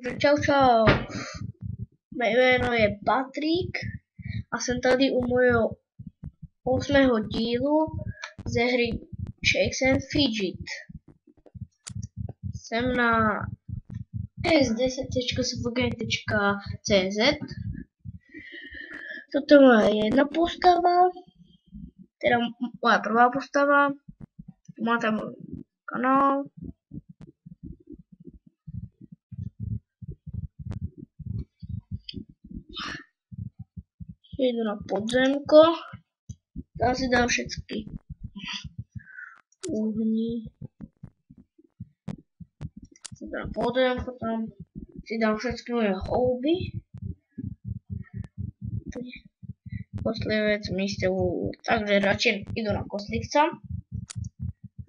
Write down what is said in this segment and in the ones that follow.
Takže čau. Mé jméno je Patrik a jsem tady u mojho 8. dílu ze hry Shakes and Fidget. Jsem na s10.svg.cz. Toto je moja jedna postava, teda moja prvá postava. Má tam kanál. Jdu na podzemko. Tam si dám všetky uhní. Na podzemko, tam si dám všetky moje houby. Koslivec, místě vůl. Takže radši jdu na koslivca.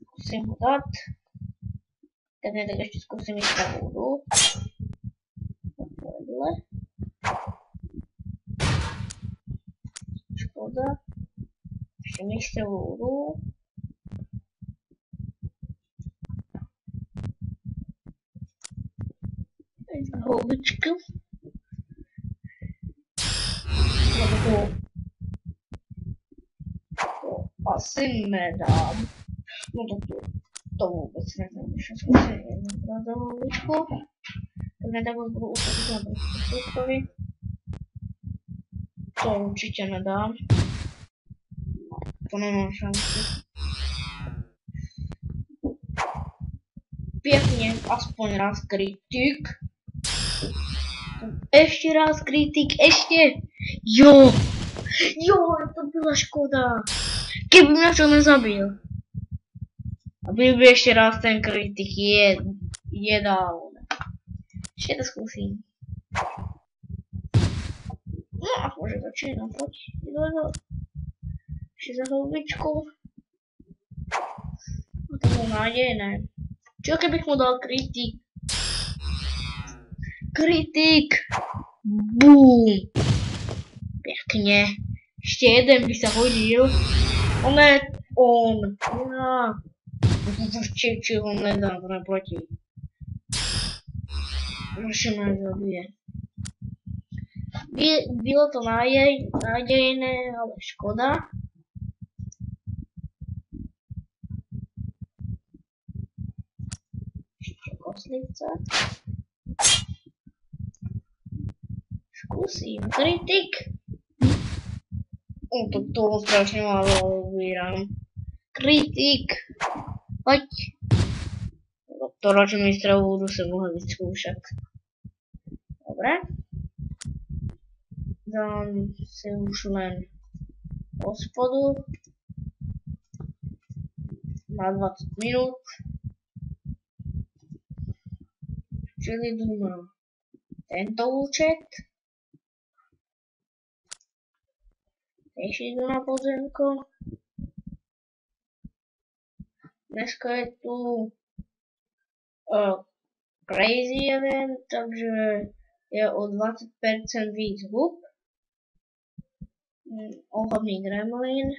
Zkusím ho dát. Tak ještě zkusím místě vůdu. Takhle. Škoda. Ještě místě vůdu. Houbičky. To asi nedám. No to vůbec nedám. Ještě zkusím jednou za houbičku. Tak ne, tak budu utočit na prostředkovi. To určitě nedám. To nemám šanci. Pěkně, aspoň raz kritik. Ještě raz kritik, ještě. Jo, to byla škoda. Kdyby mě to nezabil. Aby byl ještě raz ten kritik je dál. Ještě to zkusím. No a může začínat, pojď. Ještě za houbičkou. No to bylo nadějné. Čo kdybych mu dal kritik? Kritik! Bum! Pěkně. Ještě jeden by se hodil. On. Ja. Či ho nedám, to neplatí. Naše mě zabije. Bylo to nadějné, ale škoda. Ještě koslivce. Zkusím kritik. To strašně málo vybírám. Kritik. Pojď. To radši mistra budu se mohl vyzkoušet. Dobré. Dám si už len hospodu. Na 20 minut. Čili jdu na tento účet. Ještě jdu na podzemko. Dneska je tu crazy event, takže je o 20% víc hub. Ohavný gremlin.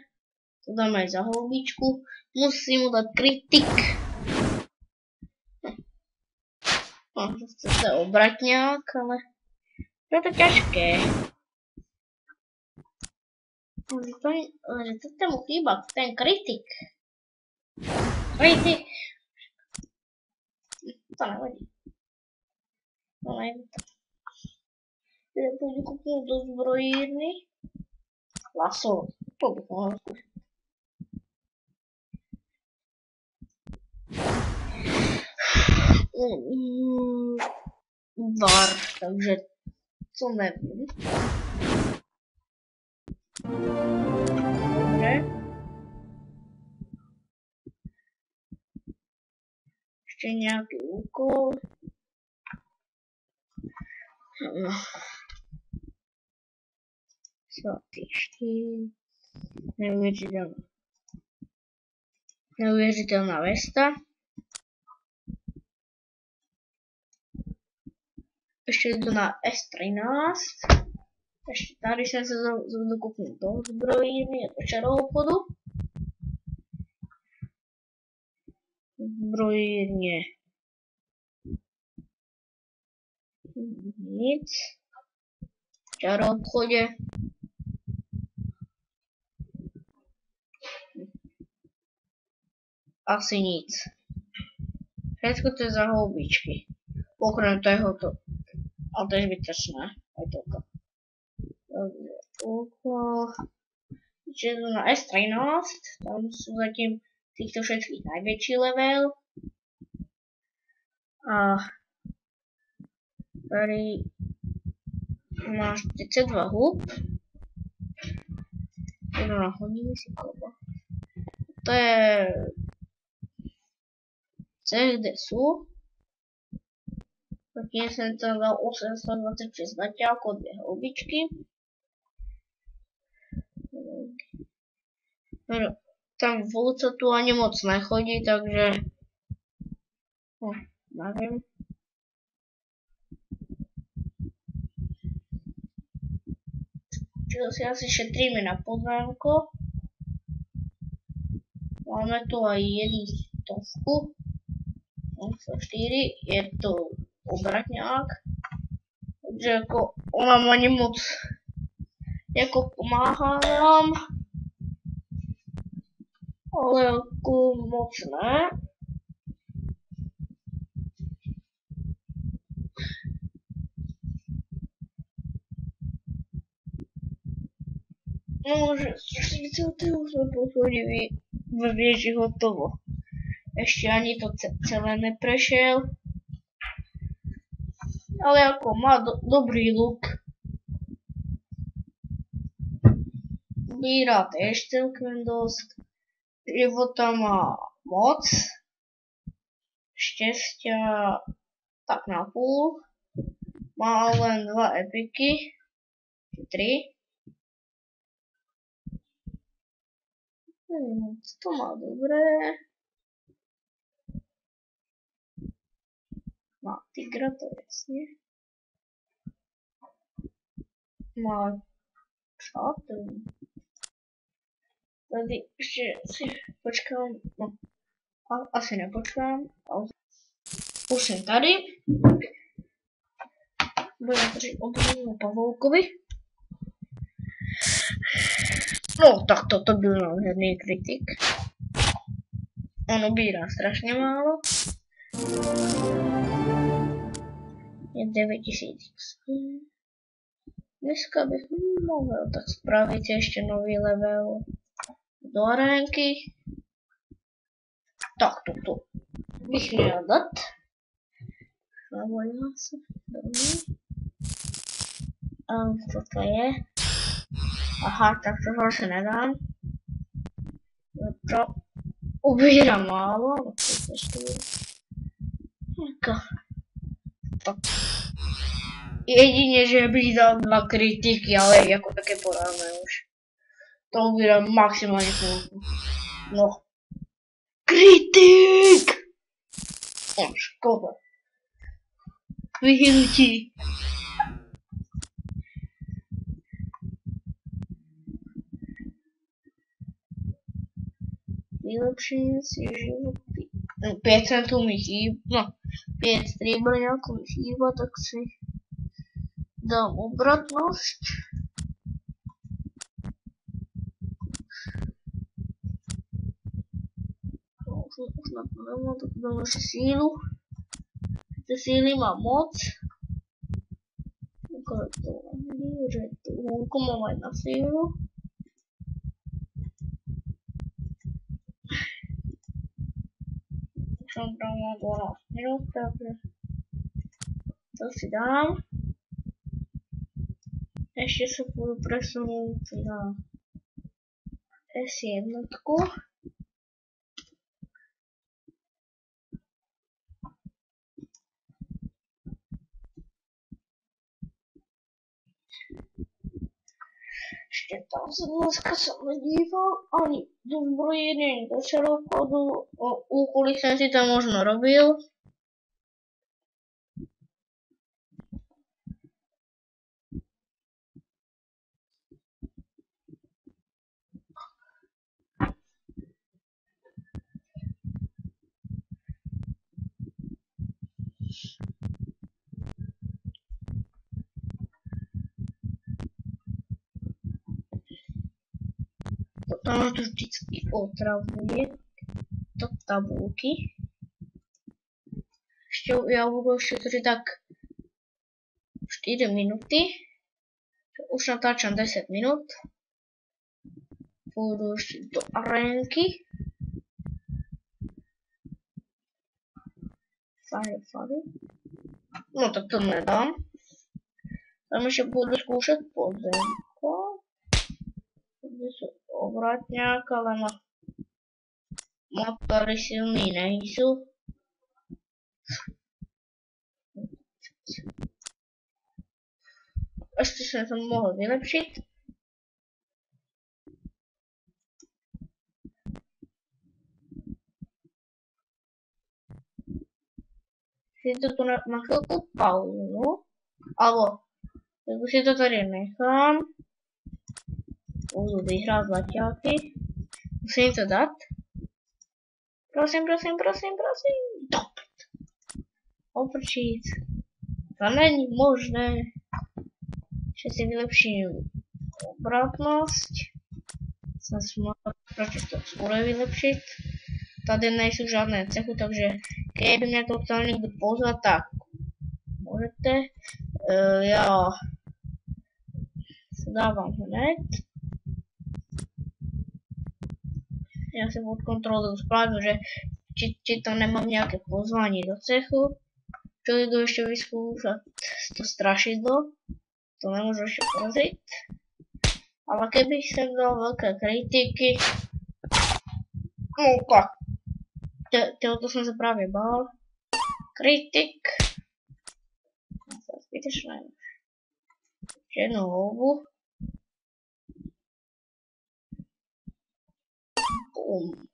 To dáme za houbičku. Musím mu dát kritik. No, to chcete obratňák, ale to je to těžké. Ale to mu chýba, ten kritik. Kritik. To nevadí. To nejde. Já půjdu koupnout do zbrojírny. Laso. To bych mohl zkusit. Var, takže co nevím. Dobre. Ještě nějaký úkol. Svatý štít. Neuvěřitelná vesta. Ještě jdu na S13. Ještě tady jsem se dokupnul do zbrojírny, je to čaroobchodu. Zbrojírně Nic. V čaroobchode. Asi nic. Všetko to je za houbičky. Okrem toho. Ale to je zbytočné. Aj toto. Takže úkol. Čiže na S13. Tam sú zatím týchto všetkých najväčší level. A tady máš 32 hub. Jedno na hodiny si kopa. To je cech, kde sú. Zatím som tam dal 826 zatiaľ ako dve houbičky. Tam vôľ sa tu ani moc nechodí, takže neviem. Čiže si asi šetríme na pozvánko. Máme tu aj jednu stovku. 4, je to obratňák. Takže ako ona ma nemoc jako pomáhá nám. Ale ako moc ne. No, že už sme poschodili v vieži hotovo. Ešte ani to celé neprešiel. Ale ako má dobrý look. Bíra tiež celkem dosť. Života má moc. Šťastia tak na půl. Má len 2 epiky. 3. To má dobré. Má tigra, to jasne. Má čato. Tady ešte si počkám, no, asi nepočkám. Už jsem tady. Budeme držet obrovnou pavoukovi. No, tak toto byl nádherný kritik. On ubírá strašně málo. Je 9000. Dneska bych mohl tak spravit ještě nový level do arénky. Tak toto bych měl dát. Zavolím se. Co to je? Aha, tak toho se nedám. To ubírám málo. Tak. Jedině, že bych dal 2 kritiky, ale jako také podáme už. To ubírám maximálně chvilku. No. Kritik! No, škoda. Vyhnutí. Vylepšení si životy. 5 centů mi chýba, no, 5 stříbrňáků mi chýba, tak si dám obratnost. Snad nemám, tak dám ještě sílu. Ty síly mám moc. Akorát to nevím, že tu hůlku mám aj na sílu. Som tam mám 12 minut, takže to si dám. Ještě se budu presunout na S1. Ještě tam se dneska jsem nedíval ani do zbrojení, do čarochodu, úkoly jsem si tam možno robil. tam to vždycky otravuje. To tabulky. Já budu šetřit tak 4 minuty. Už natáčam 10 minut. Půjdu do arénky. Fire. No tak to nedám. Tam ještě budu zkoušet podzemko. Tady jsou obratňák, ale mapary silný nejsou. Ještě jsem to mohl vylepšit. Si to tu na chvilku pauzu. Alo, tak už si to tady nechám. Budu vyhrát zlaťáky. Musím to dát. Prosím. Oprčit. To není možné. Že si vylepším obratnost. Jsem smutný, proč to skoro vylepšit. Tady nejsou žádné cechy, takže kdyby mě to chtěl někdo pozvat, tak můžete. Já se dávám hned. Já se budu kontrolovat zprávy, že či tam nemám nějaké pozvání do cechu. Chtěli jdu ještě vyzkoušet to strašidlo. To nemůžu ještě porazit. Ale kdybych jsem dal velké kritiky. No to jsem se právě bál. Kritik. Zbytečné. Jednu houbu. Bum.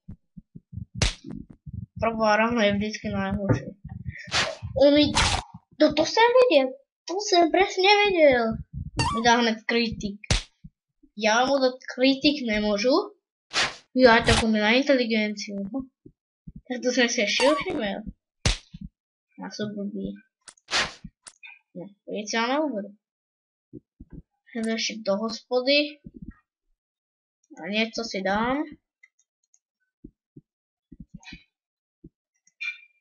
Prvá rána je vždycky nejhorší. To jsem věděl. To jsem přesně věděl. Mi dá hned kritik. Já mu dát kritik nemůžu. Já to na inteligenciu. Tak to jsem si ještě všiml. Já jsem blbý. Ne, víc já neuvedu. Jdu ještě do hospody. A něco si dám.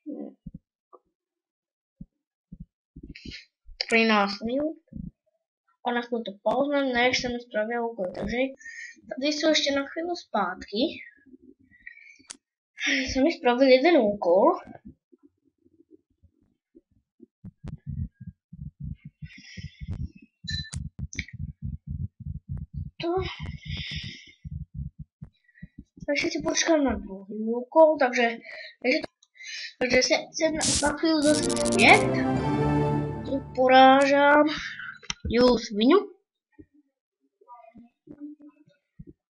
Ne. 13 minut. A na chvíli to pauzneme, než jsem spravil úkol. Takže tady jsou ještě na chvíli zpátky. Jsem mi spravil jeden úkol. Takže si počkám na druhý úkol, takže se na chvíli zase zpět. Tu porážám sviňu.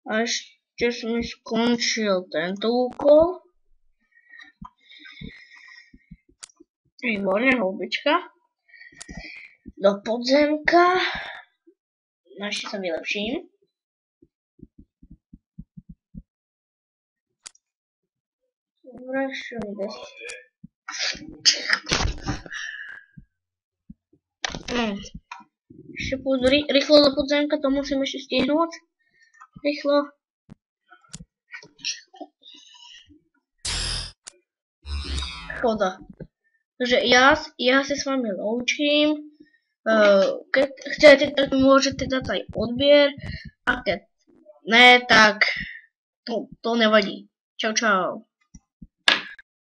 A ještě jsem skončil tento úkol. Výborně, houbička. Do podzemka. Ještě se vylepším. Ještě půjdu rychle do podzemka, to musím ještě stihnout. Rychlo. Škoda. Takže já se s vámi loučím. Chcete, tak můžete dát tady odběr. A keď ne, tak to nevadí. Čau.